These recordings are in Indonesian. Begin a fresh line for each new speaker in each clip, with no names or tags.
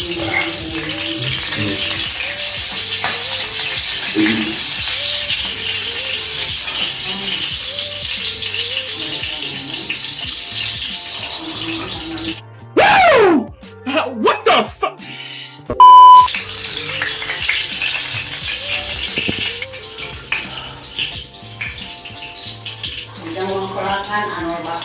What the fuck?
Jangan kurangkan anu bak.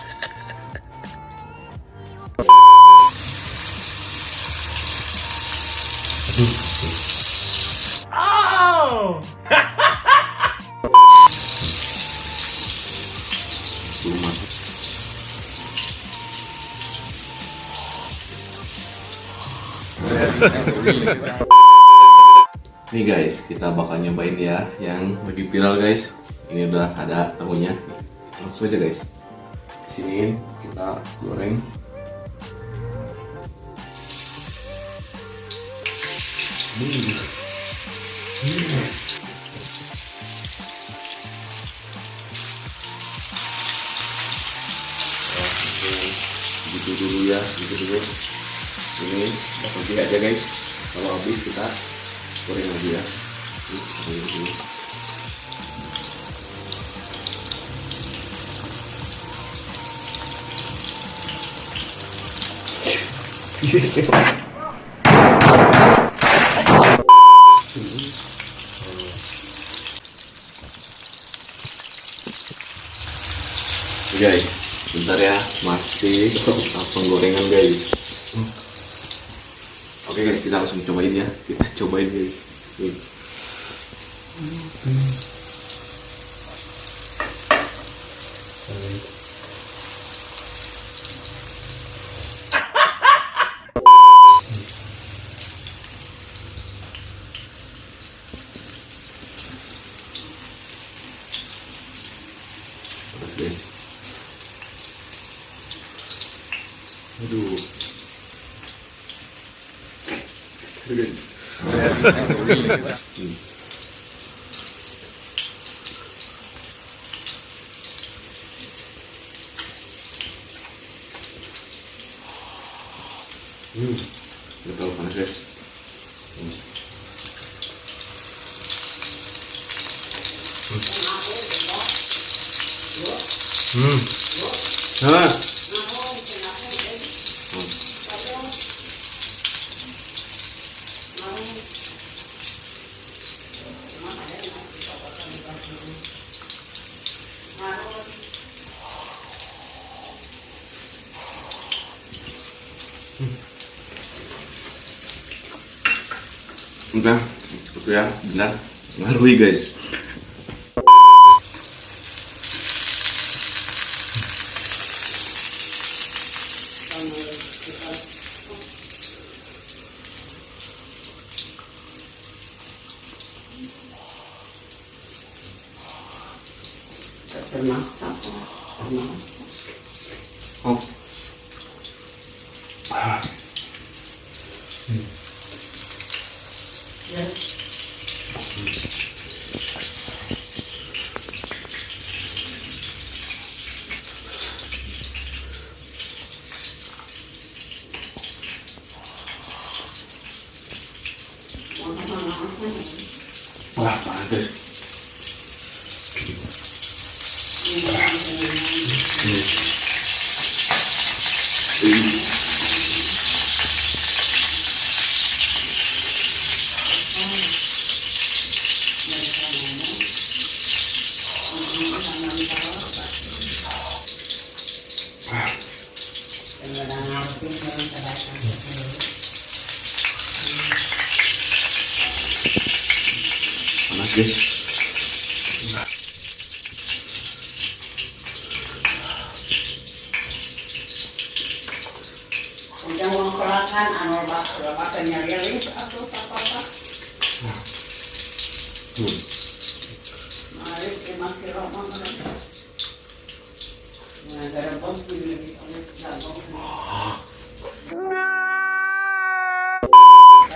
Oh!
Nih guys, kita bakal nyobain ya yang lagi viral guys. Ini udah ada tahunya. Langsung aja guys. Sini kita goreng. Gitu dulu ya, gitu dulu. Ini nanti aja guys. Kalau habis kita goreng lagi ya. Ini dulu. Guys, bentar ya, masih penggorengan guys. Oke guys, kita langsung cobain ya. Kita cobain guys. Nih. Terus guys. Aduh. Udah tahu panas guys. Nah. Udah, cukup ya, benar. Ngarui guys.
Pernah apa? Pernah.
Oh.
Ya.
Wah, panas. Panas guys.
Jangan kurangkan anu bak. Bakal nyari atau apa-apa. Mari kita kira mana. Nah, dari bos ini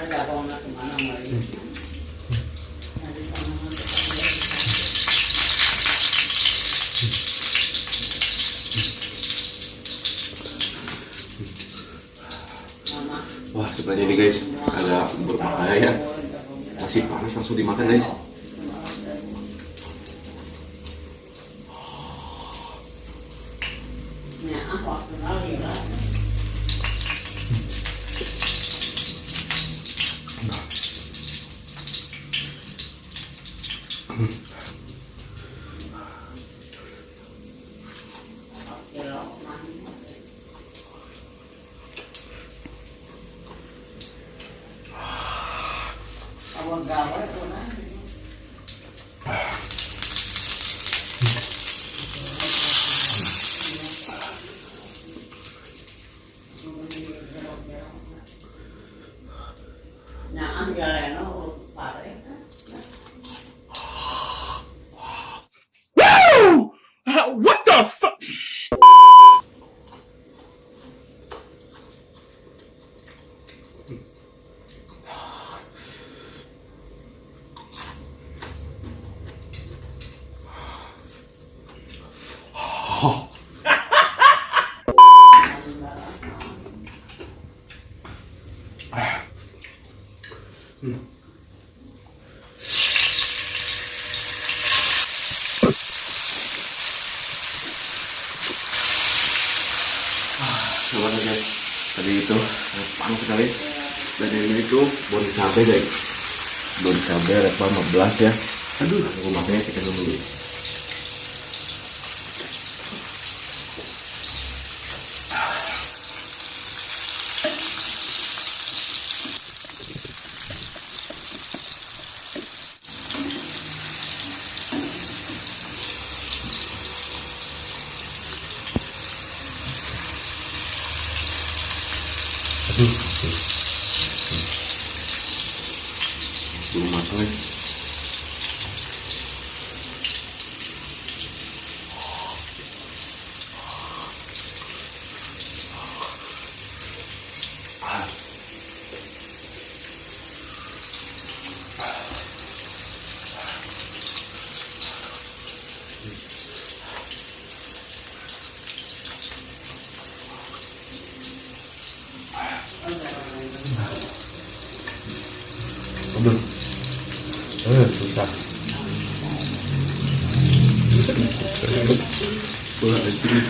ada bawang kemana mari.
Wah, sebenarnya ini guys agak berbahaya ya. Masih panas langsung dimakan guys.
Woo! What the fuck?
Gimana guys? Tadi itu panas sekali. Dan ini itu bon cabai guys. Bon cabai level 15 ya. Aduh, aku makanya kita dulu. Belum matang ya. Aduh, susah. Bola di sini.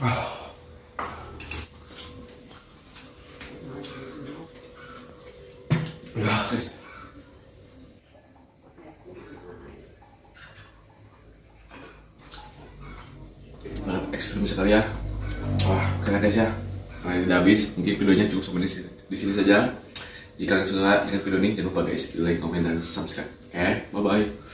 Guys. Sangat ekstrim sekali ya. Wah, oke lah guys ya. Nah, ini udah habis. Mungkin videonya cukup sampai di sini saja. Jika kalian suka dengan video ini, jangan lupa guys, like, comment, dan subscribe. Oke, bye bye.